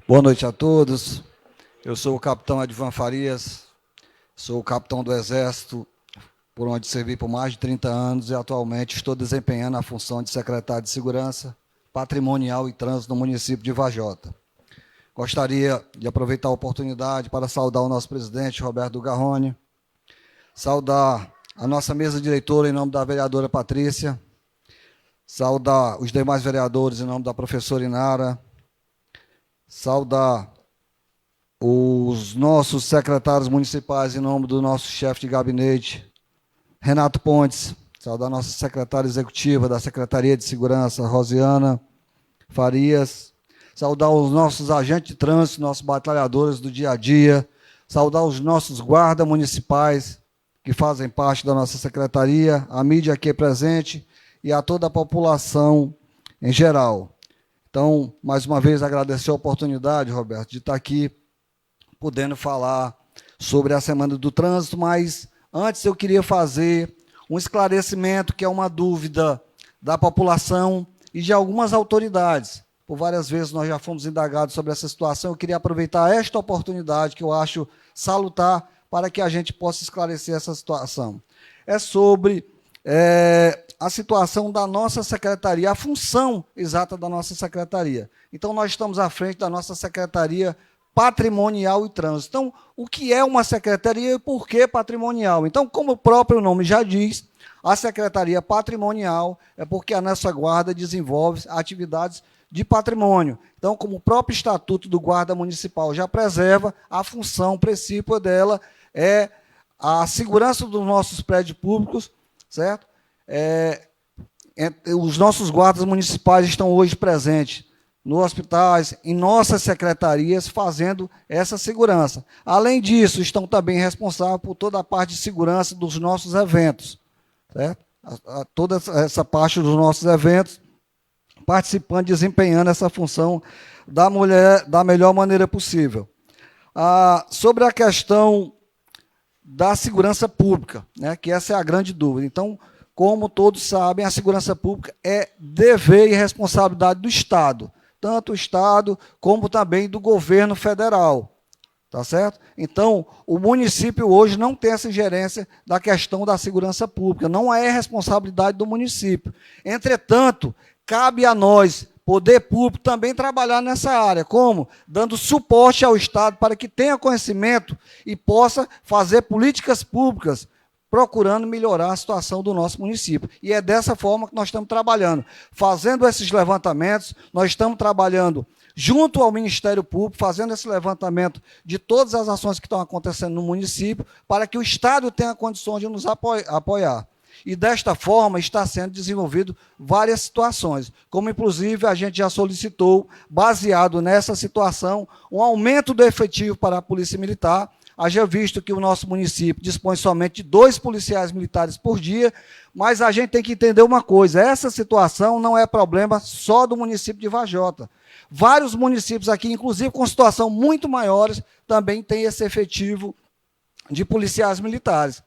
Boa noite a todos. Eu sou o capitão Edvan Farias, sou o capitão do Exército, por onde servi por mais de 30 anos e atualmente estou desempenhando a função de secretário de Segurança Patrimonial e Trânsito no município de Vajota. Gostaria de aproveitar a oportunidade para saudar o nosso presidente, Roberto Garrone, saudar a nossa mesa diretora em nome da vereadora Patrícia, saudar os demais vereadores em nome da professora Inara, saudar os nossos secretários municipais em nome do nosso chefe de gabinete, Renato Pontes, saudar a nossa secretária executiva da Secretaria de Segurança, Rosiana Farias, saudar os nossos agentes de trânsito, nossos batalhadores do dia a dia, saudar os nossos guardas municipais que fazem parte da nossa secretaria, a mídia aqui presente e a toda a população em geral. Então, mais uma vez, agradecer a oportunidade, Roberto, de estar aqui podendo falar sobre a Semana do Trânsito, mas antes eu queria fazer um esclarecimento, que é uma dúvida da população e de algumas autoridades. Por várias vezes nós já fomos indagados sobre essa situação, eu queria aproveitar esta oportunidade, que eu acho salutar, para que a gente possa esclarecer essa situação. É sobre a situação da nossa secretaria, a função exata da nossa secretaria. Então, nós estamos à frente da nossa Secretaria Patrimonial e Trânsito. Então, o que é uma secretaria e por que patrimonial? Então, como o próprio nome já diz, a Secretaria Patrimonial é porque a nossa guarda desenvolve atividades de patrimônio. Então, como o próprio Estatuto do Guarda Municipal já preserva, a função principal dela é a segurança dos nossos prédios públicos, certo? Os nossos guardas municipais estão hoje presentes nos hospitais, em nossas secretarias, fazendo essa segurança. Além disso, estão também responsáveis por toda a parte de segurança dos nossos eventos, certo? Toda essa parte dos nossos eventos, participando, desempenhando essa função da melhor maneira possível. Sobre a questão da segurança pública, né, que essa é a grande dúvida. Então, como todos sabem, a segurança pública é dever e responsabilidade do Estado, tanto o Estado como também do governo federal, tá certo? Então, o município hoje não tem essa ingerência da questão da segurança pública, não é responsabilidade do município. Entretanto, cabe a nós, poder público, também trabalhar nessa área. Como? Dando suporte ao Estado para que tenha conhecimento e possa fazer políticas públicas, procurando melhorar a situação do nosso município. E é dessa forma que nós estamos trabalhando. Fazendo esses levantamentos, nós estamos trabalhando junto ao Ministério Público, fazendo esse levantamento de todas as ações que estão acontecendo no município, para que o Estado tenha condições de nos apoiar. E, desta forma, está sendo desenvolvido várias situações, como, inclusive, a gente já solicitou, baseado nessa situação, um aumento do efetivo para a Polícia Militar, haja visto que o nosso município dispõe somente de 2 policiais militares por dia, mas a gente tem que entender uma coisa, essa situação não é problema só do município de Vajota. Vários municípios aqui, inclusive com situação muito maiores, também têm esse efetivo de policiais militares.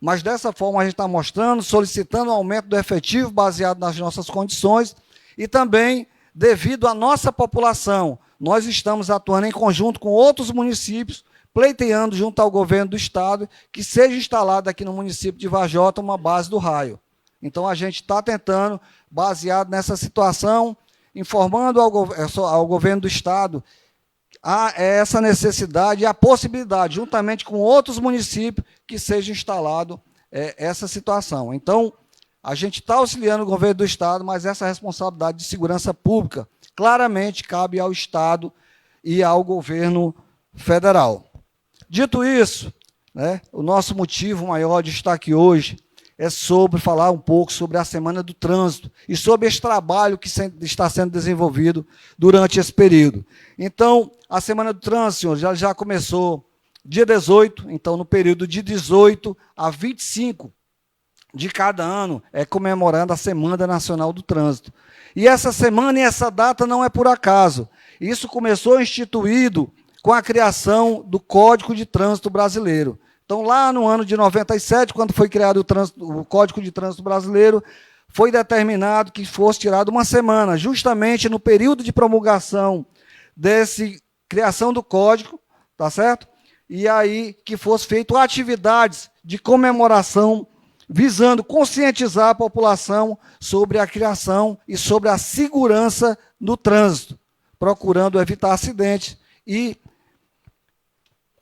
Mas dessa forma a gente está mostrando, solicitando um aumento do efetivo baseado nas nossas condições e também devido à nossa população. Nós estamos atuando em conjunto com outros municípios, pleiteando junto ao governo do Estado que seja instalada aqui no município de Vajota uma base do raio. Então a gente está tentando, baseado nessa situação, informando ao governo do Estado essa necessidade e a possibilidade, juntamente com outros municípios, que seja instalado essa situação. Então, a gente está auxiliando o governo do Estado, mas essa responsabilidade de segurança pública claramente cabe ao Estado e ao governo federal. Dito isso, né, o nosso motivo maior de estar aqui hoje é sobre falar um pouco sobre a Semana do Trânsito e sobre esse trabalho que está sendo desenvolvido durante esse período. Então, a Semana do Trânsito, senhor, já começou dia 18, então no período de 18 a 25 de cada ano é comemorando a Semana Nacional do Trânsito. E essa semana e essa data não é por acaso. Isso começou instituído com a criação do Código de Trânsito Brasileiro. Então, lá no ano de 97, quando foi criado o Código de Trânsito Brasileiro, foi determinado que fosse tirado uma semana, justamente no período de promulgação desse criação do código, tá certo? E aí que fosse feito atividades de comemoração visando conscientizar a população sobre a criação e sobre a segurança no trânsito, procurando evitar acidentes e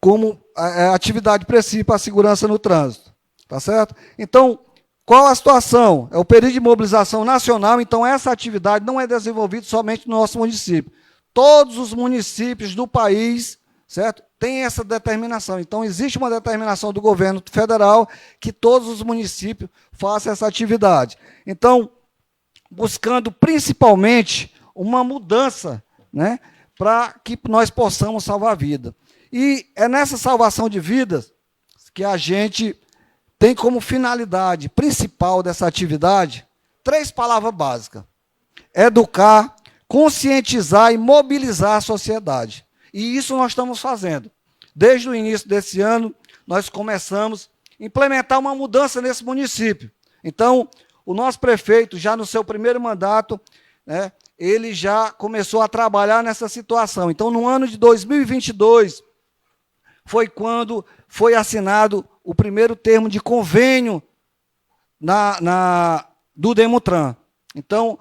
como a atividade principal a segurança no trânsito, tá certo? Então, qual a situação? É o período de mobilização nacional, então essa atividade não é desenvolvida somente no nosso município. Todos os municípios do país, certo? Tem essa determinação. Então, existe uma determinação do governo federal que todos os municípios façam essa atividade. Então, buscando principalmente uma mudança, né, para que nós possamos salvar a vida. E é nessa salvação de vidas que a gente tem como finalidade principal dessa atividade 3 palavras básicas: educar, conscientizar e mobilizar a sociedade. E isso nós estamos fazendo. Desde o início desse ano, nós começamos a implementar uma mudança nesse município. Então, o nosso prefeito, já no seu primeiro mandato, né, ele já começou a trabalhar nessa situação. Então, no ano de 2022, foi quando foi assinado o primeiro termo de convênio do Demutran. Então,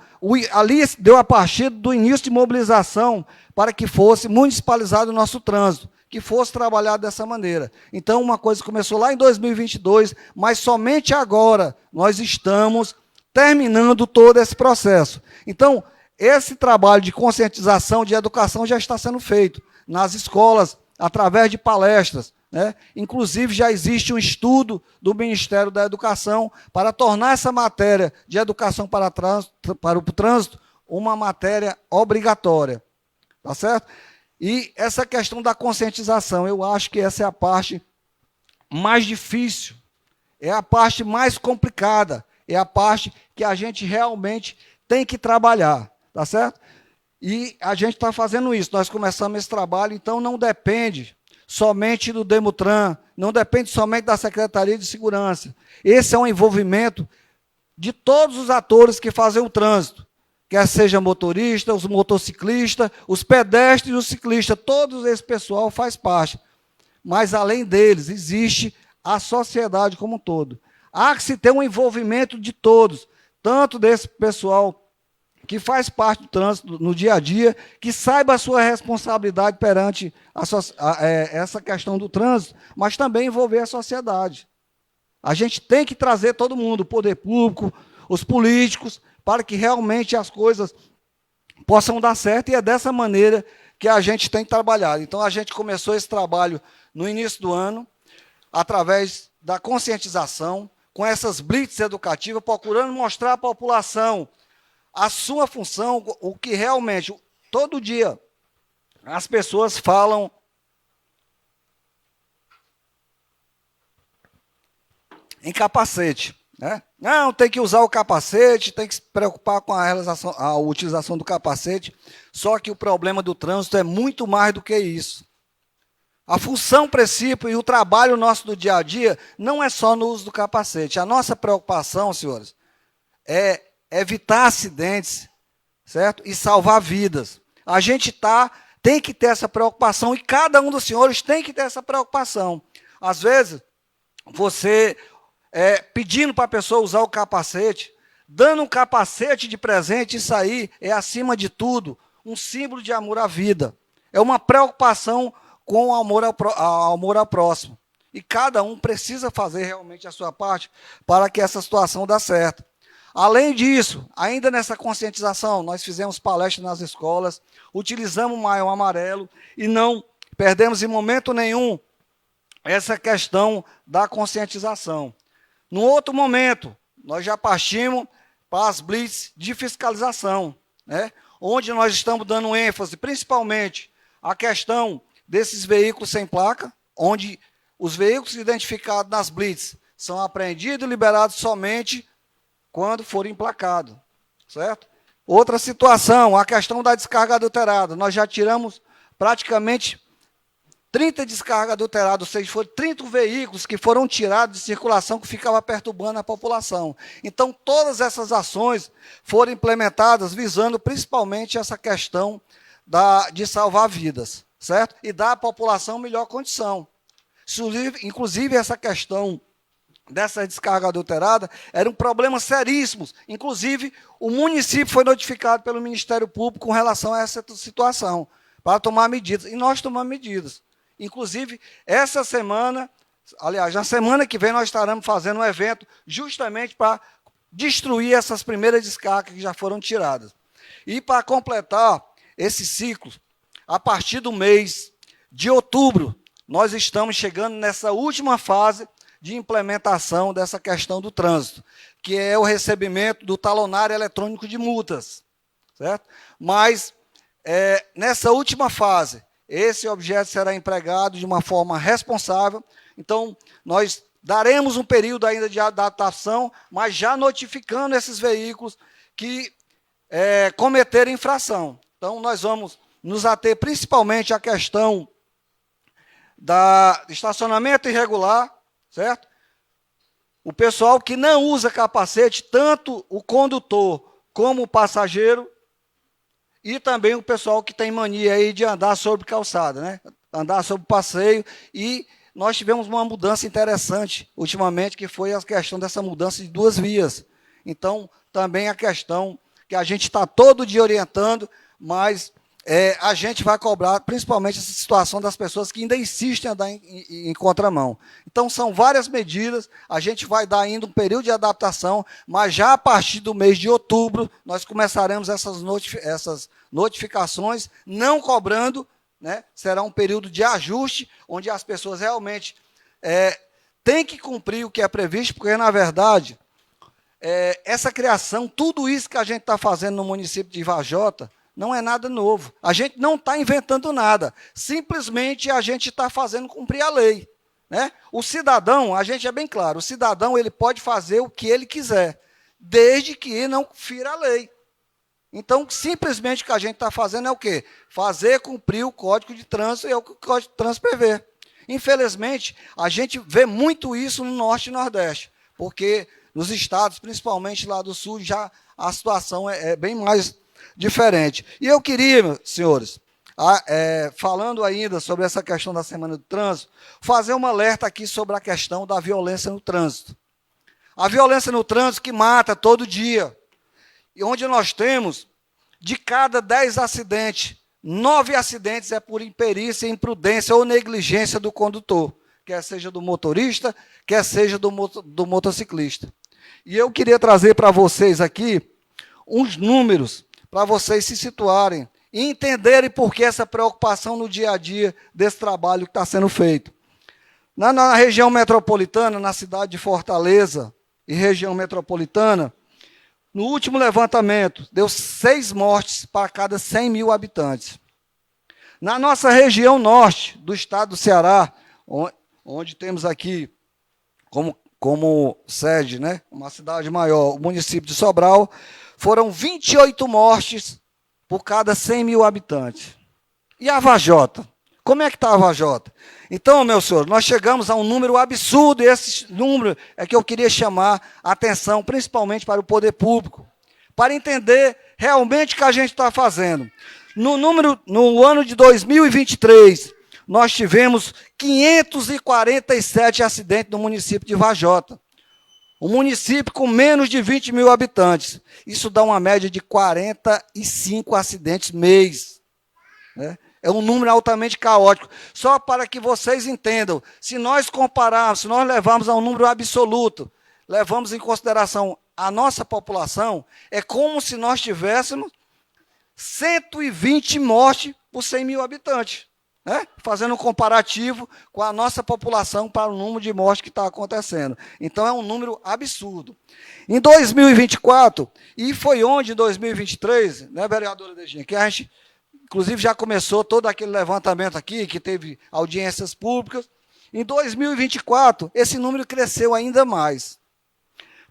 ali deu a partir do início de mobilização para que fosse municipalizado o nosso trânsito, que fosse trabalhado dessa maneira. Então, uma coisa começou lá em 2022, mas somente agora nós estamos terminando todo esse processo. Então, esse trabalho de conscientização, de educação já está sendo feito nas escolas, através de palestras, né? Inclusive, já existe um estudo do Ministério da Educação para tornar essa matéria de educação para o trânsito uma matéria obrigatória. Tá certo? E essa questão da conscientização, eu acho que essa é a parte mais difícil, é a parte mais complicada, é a parte que a gente realmente tem que trabalhar. Tá certo? E a gente está fazendo isso, nós começamos esse trabalho, então não depende somente do Demutran, não depende somente da Secretaria de Segurança. Esse é um envolvimento de todos os atores que fazem o trânsito, quer seja motorista, os motociclistas, os pedestres e os ciclistas, todo esse pessoal faz parte. Mas, além deles, existe a sociedade como um todo. Há que se ter um envolvimento de todos, tanto desse pessoal que faz parte do trânsito no dia a dia, que saiba a sua responsabilidade perante essa questão do trânsito, mas também envolver a sociedade. A gente tem que trazer todo mundo, o poder público, os políticos, para que realmente as coisas possam dar certo, e é dessa maneira que a gente tem trabalhado. Então, a gente começou esse trabalho no início do ano, através da conscientização, com essas blitz educativas, procurando mostrar à população a sua função, o que realmente, todo dia, as pessoas falam em capacete, né? Não, tem que usar o capacete, tem que se preocupar com a utilização do capacete, só que o problema do trânsito é muito mais do que isso. A função, princípio e o trabalho nosso do dia a dia não é só no uso do capacete. A nossa preocupação, senhores, é evitar acidentes, certo? E salvar vidas. A gente tem que ter essa preocupação, e cada um dos senhores tem que ter essa preocupação. Às vezes, você pedindo para a pessoa usar o capacete, dando um capacete de presente, isso aí é, acima de tudo, um símbolo de amor à vida. É uma preocupação com o amor ao próximo. E cada um precisa fazer realmente a sua parte para que essa situação dê certo. Além disso, ainda nessa conscientização, nós fizemos palestras nas escolas, utilizamos o maiô amarelo e não perdemos em momento nenhum essa questão da conscientização. No outro momento, nós já partimos para as blitz de fiscalização, né? Onde nós estamos dando ênfase, principalmente, à questão desses veículos sem placa, onde os veículos identificados nas blitz são apreendidos e liberados somente quando forem emplacados, certo? Outra situação, a questão da descarga adulterada. Nós já tiramos praticamente 30 descargas adulteradas, ou seja, foram 30 veículos que foram tirados de circulação que ficavam perturbando a população. Então, todas essas ações foram implementadas visando principalmente essa questão de salvar vidas, certo? E dar à população melhor condição. Inclusive, essa questão dessa descarga adulterada era um problema seríssimo. Inclusive, o município foi notificado pelo Ministério Público com relação a essa situação, para tomar medidas. E nós tomamos medidas. Inclusive, essa semana, aliás, na semana que vem, nós estaremos fazendo um evento justamente para destruir essas primeiras descargas que já foram tiradas. E para completar esse ciclo, a partir do mês de outubro, nós estamos chegando nessa última fase de implementação dessa questão do trânsito, que é o recebimento do talonário eletrônico de multas, certo? Mas, nessa última fase, esse objeto será empregado de uma forma responsável. Então, nós daremos um período ainda de adaptação, mas já notificando esses veículos que cometeram infração. Então, nós vamos nos ater principalmente à questão do estacionamento irregular, certo? O pessoal que não usa capacete, tanto o condutor como o passageiro, e também o pessoal que tem mania aí de andar sobre calçada, né? Andar sobre passeio. E nós tivemos uma mudança interessante ultimamente, que foi a questão dessa mudança de 2 vias. Então, também a questão que a gente está todo dia orientando, mas a gente vai cobrar principalmente essa situação das pessoas que ainda insistem em andar em contramão. Então, são várias medidas, a gente vai dar ainda um período de adaptação, mas já a partir do mês de outubro, nós começaremos essas notificações, não cobrando, né? Será um período de ajuste, onde as pessoas realmente têm que cumprir o que é previsto, porque, na verdade, essa criação, tudo isso que a gente está fazendo no município de Vajota, não é nada novo. A gente não está inventando nada. Simplesmente a gente está fazendo cumprir a lei, né? O cidadão, a gente é bem claro, o cidadão ele pode fazer o que ele quiser, desde que não fira a lei. Então, simplesmente o que a gente está fazendo é o quê? Fazer cumprir o Código de Trânsito, e é o que o Código de Trânsito prevê. Infelizmente, a gente vê muito isso no Norte e Nordeste, porque nos estados, principalmente lá do Sul, já a situação é bem mais diferente. E eu queria, senhores, falando ainda sobre essa questão da Semana do Trânsito, fazer um alerta aqui sobre a questão da violência no trânsito. A violência no trânsito que mata todo dia, e onde nós temos, de cada 10 acidentes, 9 acidentes é por imperícia, imprudência ou negligência do condutor, quer seja do motorista, quer seja do motociclista. E eu queria trazer para vocês aqui uns números para vocês se situarem e entenderem por que essa preocupação no dia a dia desse trabalho que está sendo feito. Na região metropolitana, na cidade de Fortaleza e região metropolitana, no último levantamento, deu 6 mortes para cada 100 mil habitantes. Na nossa região norte do estado do Ceará, onde temos aqui como sede, né, uma cidade maior, o município de Sobral, foram 28 mortes por cada 100 mil habitantes. E a Vajota? Como é que está a Vajota? Então, meus senhores, nós chegamos a um número absurdo, e esse número é que eu queria chamar a atenção, principalmente para o poder público, para entender realmente o que a gente está fazendo. No ano de 2023, nós tivemos 547 acidentes no município de Vajota. Um município com menos de 20 mil habitantes. Isso dá uma média de 45 acidentes mês, né? É um número altamente caótico. Só para que vocês entendam, se nós compararmos, se nós levarmos a um número absoluto, levamos em consideração a nossa população, é como se nós tivéssemos 120 mortes por 100 mil habitantes. Né? Fazendo um comparativo com a nossa população para o número de mortes que está acontecendo. Então, é um número absurdo. Em 2024, e foi onde em 2023, né, vereadora Dejinha, que a gente, inclusive, já começou todo aquele levantamento aqui, que teve audiências públicas. Em 2024, esse número cresceu ainda mais.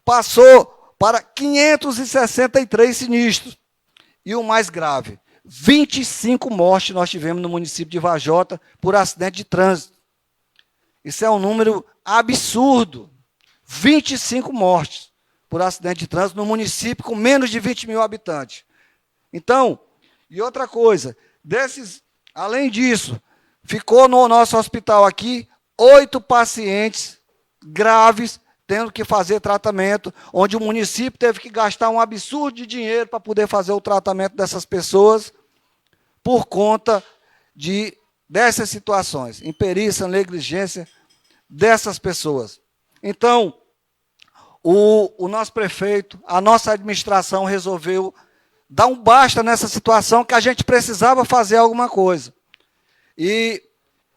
Passou para 563 sinistros. E o mais grave, 25 mortes nós tivemos no município de Vajota por acidente de trânsito. Isso é um número absurdo. 25 mortes por acidente de trânsito no município com menos de 20 mil habitantes. Então, e outra coisa, desses Além disso, ficou no nosso hospital aqui 8 pacientes graves tendo que fazer tratamento, onde o município teve que gastar um absurdo de dinheiro para poder fazer o tratamento dessas pessoas por conta dessas situações, imperícia, negligência dessas pessoas. Então, o nosso prefeito, a nossa administração resolveu dar um basta nessa situação que a gente precisava fazer alguma coisa. E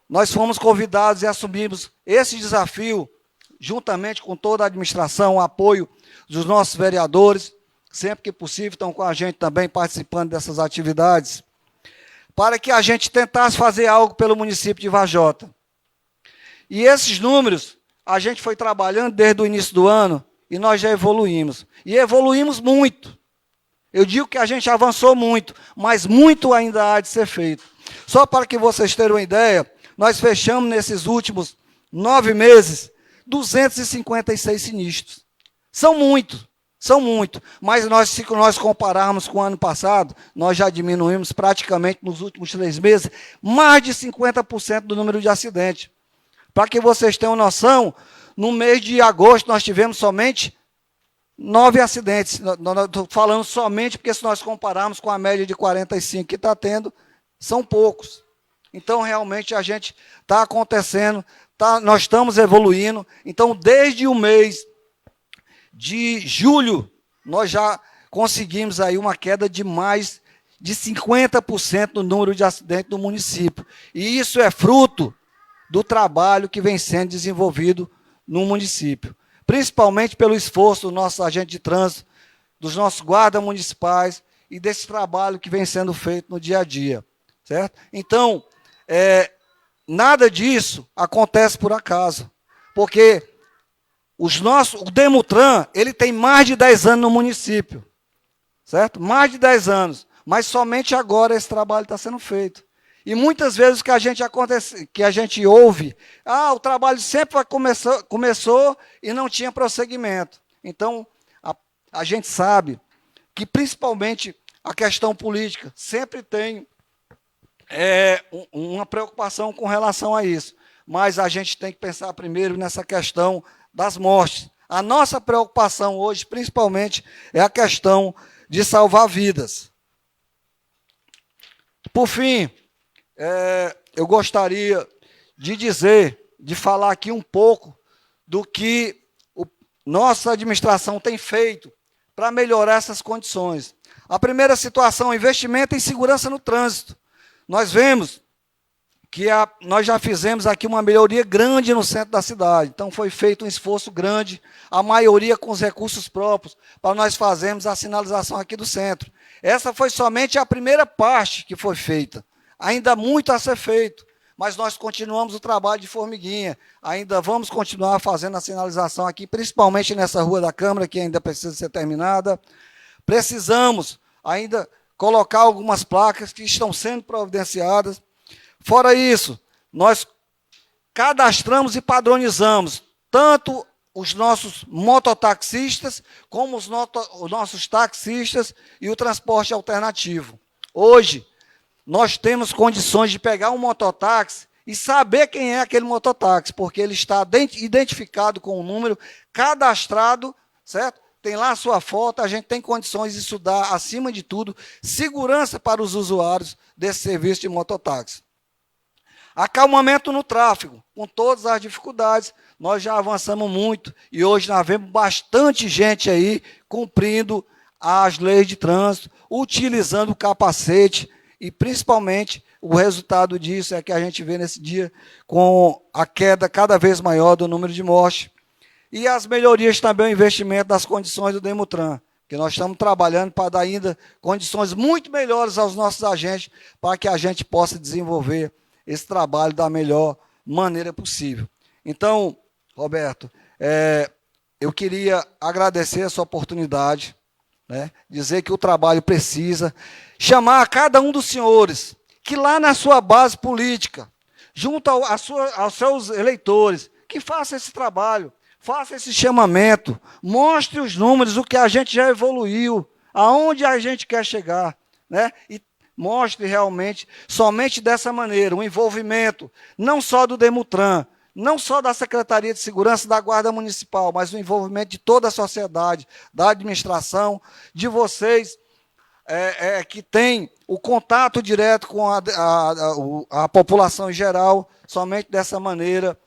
nós fomos convidados e assumimos esse desafio, juntamente com toda a administração, o apoio dos nossos vereadores, sempre que possível estão com a gente também participando dessas atividades, para que a gente tentasse fazer algo pelo município de Vajota. E esses números, a gente foi trabalhando desde o início do ano, e nós já evoluímos. E evoluímos muito. Eu digo que a gente avançou muito, mas muito ainda há de ser feito. Só para que vocês tenham uma ideia, nós fechamos nesses últimos 9 meses 256 sinistros. São muito, mas se nós compararmos com o ano passado, nós já diminuímos praticamente nos últimos 3 meses mais de 50% do número de acidentes. Para que vocês tenham noção, no mês de agosto nós tivemos somente 9 acidentes. Estou falando somente porque se nós compararmos com a média de 45 que está tendo, são poucos. Então, realmente, a gente está acontecendo, nós estamos evoluindo. Então, desde o mês de julho, nós já conseguimos aí uma queda de mais de 50% no número de acidentes do município. E isso é fruto do trabalho que vem sendo desenvolvido no município, principalmente pelo esforço do nosso agente de trânsito, dos nossos guardas municipais e desse trabalho que vem sendo feito no dia a dia, certo? Então, nada disso acontece por acaso, porque o Demutran, ele tem mais de 10 anos no município, certo? Mais de 10 anos, mas somente agora esse trabalho está sendo feito. E muitas vezes que a gente ouve, o trabalho sempre começou e não tinha prosseguimento. Então, a gente sabe que principalmente a questão política sempre tem uma preocupação com relação a isso. Mas a gente tem que pensar primeiro nessa questão das mortes. A nossa preocupação hoje, principalmente, é a questão de salvar vidas. Por fim, eu gostaria de falar aqui um pouco do que nossa administração tem feito para melhorar essas condições. A primeira situação, investimento em segurança no trânsito. Nós vemos que nós já fizemos aqui uma melhoria grande no centro da cidade. Então, foi feito um esforço grande, a maioria com os recursos próprios, para nós fazermos a sinalização aqui do centro. Essa foi somente a primeira parte que foi feita. Ainda há muito a ser feito, mas nós continuamos o trabalho de formiguinha. Ainda vamos continuar fazendo a sinalização aqui, principalmente nessa Rua da Câmara, que ainda precisa ser terminada. Precisamos ainda colocar algumas placas que estão sendo providenciadas. Fora isso, nós cadastramos e padronizamos tanto os nossos mototaxistas, como os nossos taxistas e o transporte alternativo. Hoje, nós temos condições de pegar um mototáxi e saber quem é aquele mototáxi, porque ele está identificado com o número, cadastrado, certo? Tem lá a sua foto, a gente tem condições de estudar, acima de tudo, segurança para os usuários desse serviço de mototáxi. Acalmamento no tráfego, com todas as dificuldades, nós já avançamos muito e hoje nós vemos bastante gente aí cumprindo as leis de trânsito, utilizando o capacete e, principalmente, o resultado disso é que a gente vê nesse dia com a queda cada vez maior do número de mortes. E as melhorias também, o investimento das condições do Demutran, que nós estamos trabalhando para dar ainda condições muito melhores aos nossos agentes, para que a gente possa desenvolver esse trabalho da melhor maneira possível. Então, Roberto, eu queria agradecer essa oportunidade, né, dizer que o trabalho precisa, chamar a cada um dos senhores, que lá na sua base política, junto aos seus eleitores, que faça esse trabalho, faça esse chamamento, mostre os números, o que a gente já evoluiu, aonde a gente quer chegar, né? E mostre realmente, somente dessa maneira, o envolvimento, não só do DEMUTRAN, não só da Secretaria de Segurança da Guarda Municipal, mas o envolvimento de toda a sociedade, da administração, de vocês, que têm o contato direto com a população em geral. Somente dessa maneira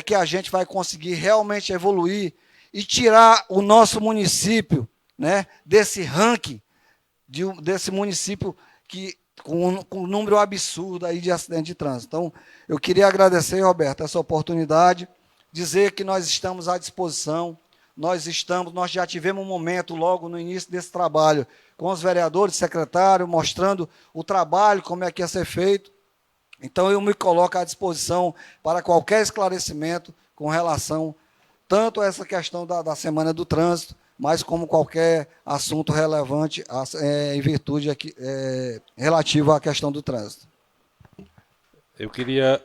que a gente vai conseguir realmente evoluir e tirar o nosso município, né, desse ranking, desse município com um número absurdo aí de acidentes de trânsito. Então, eu queria agradecer, Roberto, essa oportunidade, dizer que nós estamos à disposição, nós já tivemos um momento logo no início desse trabalho com os vereadores, secretários, mostrando o trabalho, como é que ia ser feito. Então, eu me coloco à disposição para qualquer esclarecimento com relação tanto a essa questão da Semana do Trânsito, mas como qualquer assunto relevante em virtude relativo à questão do trânsito. Eu queria